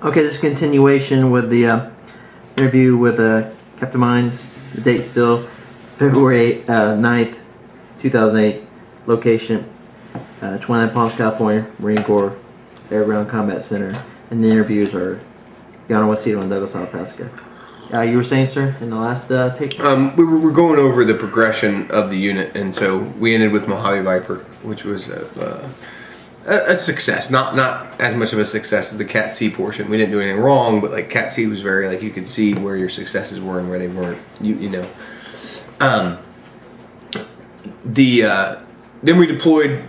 Okay, this is continuation with the interview with Captain Mines. The date still February 9th, 2008. Location 29 Palms, California, Marine Corps Air Ground Combat Center. And the interviews are Yana Wasito and Douglas Alapaska. You were saying, sir, in the last take? We were going over the progression of the unit, and so we ended with Mojave Viper, which was a success. Not as much of a success as the Cat C portion. We didn't do anything wrong, but like Cat C was very, like, you could see where your successes were and where they weren't. You know. Then we deployed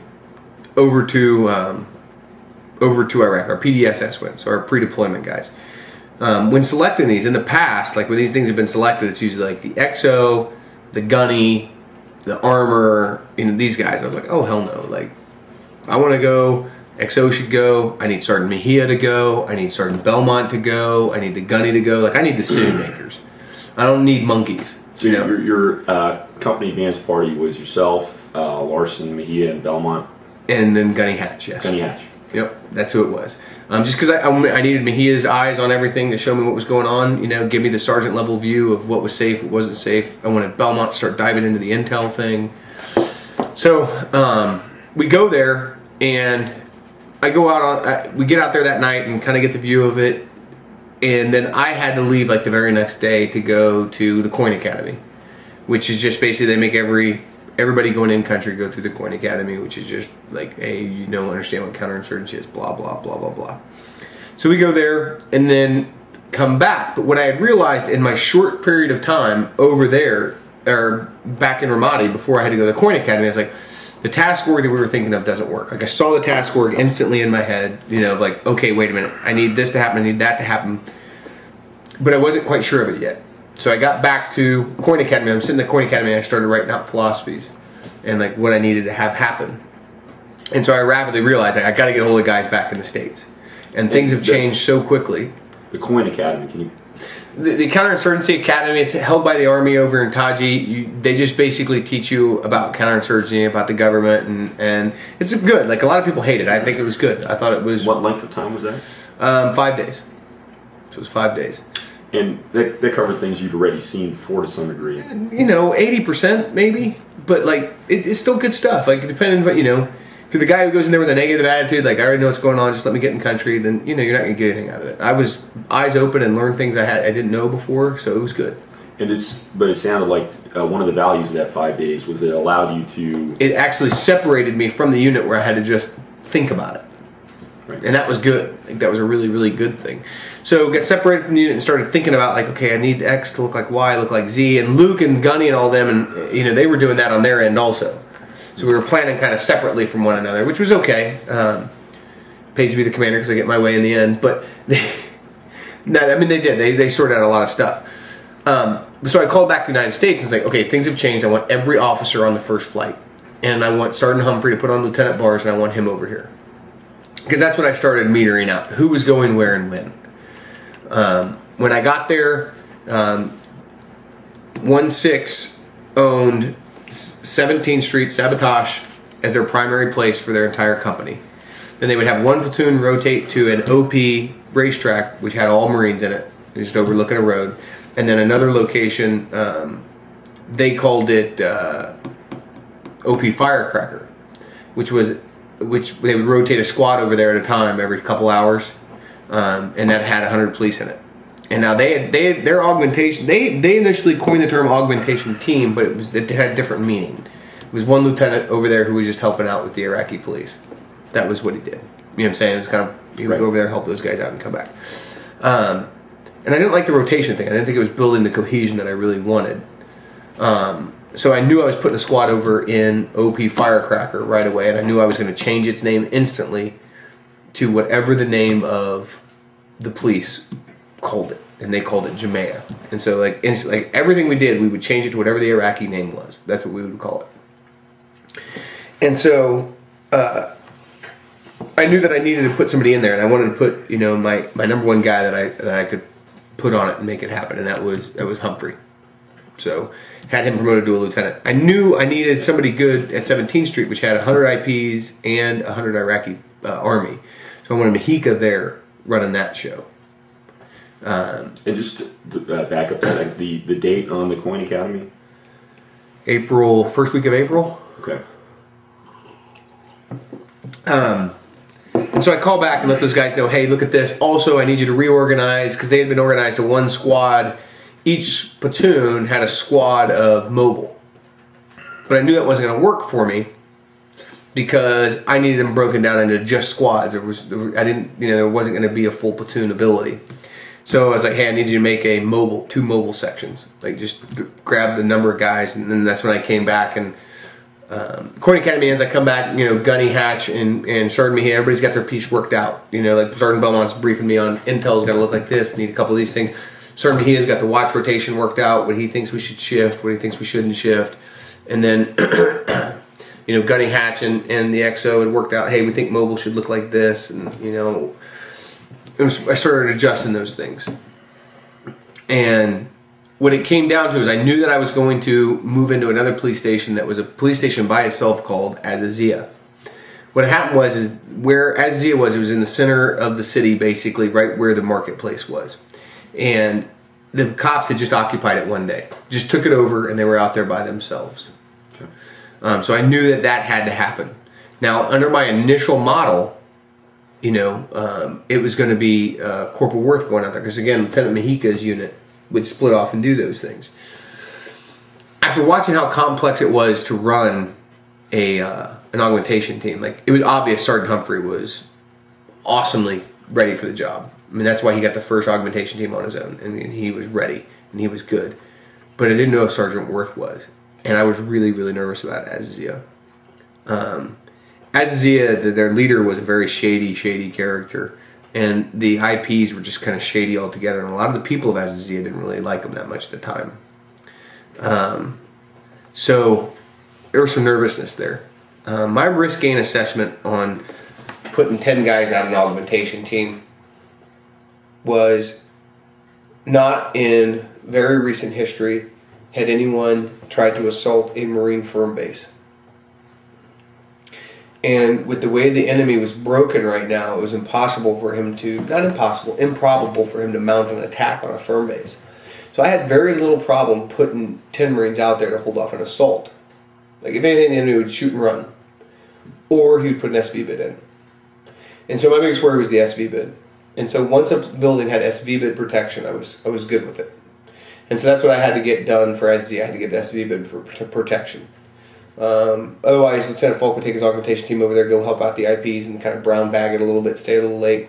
over to Iraq. Our PDSS went, so our pre-deployment guys. When selecting these in the past, like when these things have been selected, it's usually like the XO, the Gunny, the Armor, you know, these guys. I was like, oh hell no, like I want to go. XO should go. I need Sergeant Mejia to go. I need Sergeant Belmont to go. I need the Gunny to go. Like I need the city makers. I don't need monkeys. So you know, your company advance party was yourself, Larson, Mejia, and Belmont, and then Gunny Hatch. Yes. Gunny Hatch. Yep, that's who it was. Just because I needed Mejia's eyes on everything to show me what was going on, you know, give me the sergeant level view of what was safe, what wasn't safe. I wanted Belmont to start diving into the intel thing. So we go there, and I go out on. We get out there that night and kind of get the view of it, and then I had to leave like the very next day to go to the Coin Academy, which is just basically they make everybody going in country go through the Coin Academy, which is just like, hey, you don't understand what counterinsurgency is, blah, blah, blah, blah, blah. So we go there and then come back. But what I had realized in my short period of time over there, or back in Ramadi before I had to go to the Coin Academy, I was like, the task org that we were thinking of doesn't work. Like I saw the task org instantly in my head, you know, like, okay, wait a minute, I need this to happen, I need that to happen. But I wasn't quite sure of it yet. So I got back to Coin Academy. I'm sitting in the Coin Academy and I started writing out philosophies and like what I needed to have happen. And so I rapidly realized like, I got to get a hold of guys back in the States. And things have changed so quickly. The Coin Academy, can you? The Counterinsurgency Academy, it's held by the Army over in Taji. They just basically teach you about counterinsurgency, about the government, and it's good. Like a lot of people hate it. I think it was good. I thought it was. What length of time was that? 5 days. So it was 5 days. And they covered things you'd already seen before to some degree. You know, 80% maybe, but like it's still good stuff. Like depending, but you know, if you're the guy who goes in there with a negative attitude, like I already know what's going on, just let me get in country, then you know you're not gonna get anything out of it. I was eyes open and learned things I didn't know before, so it was good. And but it sounded like one of the values of that 5 days was it allowed you to. It actually separated me from the unit where I had to just think about it. Right. And that was good. Like that was a really, really good thing. So got separated from the unit and started thinking about like, okay, I need X to look like Y, look like Z, and Luke and Gunny and all them, and you know they were doing that on their end also. So we were planning kind of separately from one another, which was okay. Paid to be the commander because I get my way in the end. But no, I mean they did. They sorted out a lot of stuff. So I called back to the United States and it's like, okay, things have changed. I want every officer on the first flight, and I want Sergeant Humphrey to put on Lieutenant Bars, and I want him over here. Because that's when I started metering out who was going where and when. When I got there, 1-6 owned 17th Street Sabotage as their primary place for their entire company. Then they would have one platoon rotate to an OP racetrack, which had all Marines in it, just overlooking a road. And then another location, they called it OP Firecracker, which they would rotate a squad over there at a time every couple hours, and that had 100 police in it. And now their augmentation. They initially coined the term augmentation team, but it had different meaning. It was one lieutenant over there who was just helping out with the Iraqi police. That was what he did. You know what I'm saying? It was kind of he would go over there, help those guys out, and come back. And I didn't like the rotation thing. I didn't think it was building the cohesion that I really wanted. So I knew I was putting a squad over in OP Firecracker right away, and I knew I was going to change its name instantly to whatever the name of the police called it, and they called it Jamea. And so like everything we did, we would change it to whatever the Iraqi name was. That's what we would call it. And so I knew that I needed to put somebody in there, and I wanted to put, you know, my number one guy that I could put on it and make it happen, and that was Humphrey. So had him promoted to a lieutenant. I knew I needed somebody good at 17th Street, which had 100 IPs and 100 Iraqi Army. So I wanted Mahika there running that show. And just to back up like the date on the Coin Academy? April, first week of April. Okay. And so I call back and let those guys know, hey, look at this. Also, I need you to reorganize, because they had been organized to one squad. Each platoon had a squad of mobile. But I knew that wasn't going to work for me because I needed them broken down into just squads. There wasn't going to be a full platoon ability. So I was like, hey, I need you to make a mobile, 2 mobile sections. Like, just grab the number of guys, and then that's when I came back. And Coin Academy ends, I come back, Gunny, Hatch, and Sergeant Mejia, everybody's got their piece worked out. Like Sergeant Belmont's briefing me on intel's got to look like this, need a couple of these things. Sergeant Mejia's got the watch rotation worked out, what he thinks we should shift, what he thinks we shouldn't shift. And then, Gunny, Hatch, and the XO had worked out, hey, we think mobile should look like this, and, I started adjusting those things. And what it came down to is I knew that I was going to move into another police station that was a police station by itself called Azazia. What happened was where Azazia was, it was in the center of the city, basically, right where the marketplace was. And the cops had just occupied it one day. Just took it over, and they were out there by themselves. Okay. So I knew that had to happen. Now, under my initial model, it was going to be Corporal Worth going out there, because again, Lieutenant Mejica's unit would split off and do those things. After watching how complex it was to run an augmentation team, like, it was obvious Sergeant Humphrey was awesomely ready for the job. I mean, that's why he got the first augmentation team on his own, and he was ready and he was good. But I didn't know if Sergeant Worth was, and I was really, really nervous about Azazia. Azazia, their leader, was a very shady character, and the IPs were just kind of shady altogether, and a lot of the people of Azazia didn't really like him that much at the time. So there was some nervousness there. My risk gain assessment on putting 10 guys out an augmentation team was not in very recent history had anyone tried to assault a Marine firm base. And with the way the enemy was broken right now, it was impossible for him to, not impossible, improbable for him to mount an attack on a firm base. So I had very little problem putting 10 Marines out there to hold off an assault. Like, if anything, the enemy would shoot and run. Or he would put an SV bid in. And so my biggest worry was the SV bid. And so once a building had SV bid protection, I was good with it. And so that's what I had to get done for SZ. I had to get SV bid for protection. Otherwise, Lieutenant Falk would take his augmentation team over there, go help out the IPs, and kind of brown bag it a little bit, stay a little late.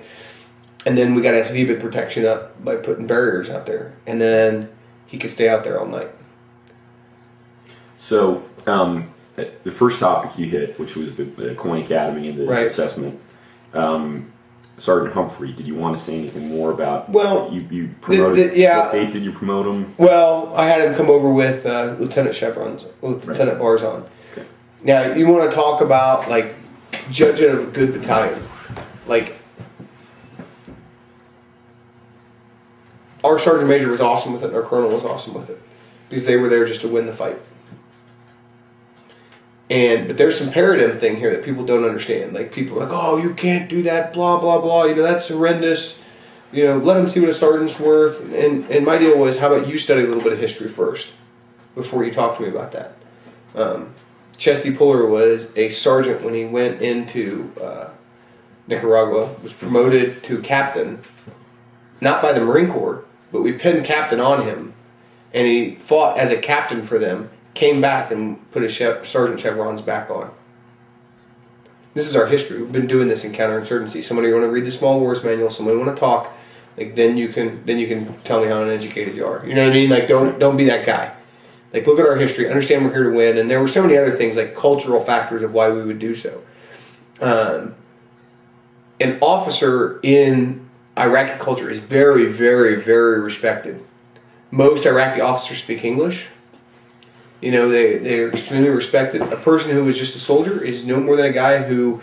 And then we got SV bid protection up by putting barriers out there. And then he could stay out there all night. So the first topic you hit, which was the Coin Academy and the assessment, Sergeant Humphrey, did you want to say anything more about? Well, you promoted. What date did you promote him? Well, I had him come over with Lieutenant Chevrons, with Lieutenant Barzon. Okay. Now, you want to talk about, like, judging of a good battalion. Like, our Sergeant Major was awesome with it, and our Colonel was awesome with it, because they were there just to win the fight. But there's some paradigm thing here that people don't understand. Like, people are like, oh, you can't do that, blah, blah, blah. That's horrendous. Let them see what a sergeant's worth. And my deal was, how about you study a little bit of history first before you talk to me about that? Chesty Puller was a sergeant when he went into Nicaragua, was promoted to captain, not by the Marine Corps, but we pinned captain on him. And he fought as a captain for them, came back and put his sergeant chevrons back on. This is our history. We've been doing this in counterinsurgency. Somebody want to read the Small Wars Manual, somebody want to talk, like, then you can tell me how uneducated you are. You know what I mean? Like, don't be that guy. Like, look at our history, understand we're here to win, and there were so many other things, like cultural factors of why we would do so. An officer in Iraqi culture is very, very, very respected. Most Iraqi officers speak English. They're extremely respected. A person who is just a soldier is no more than a guy who,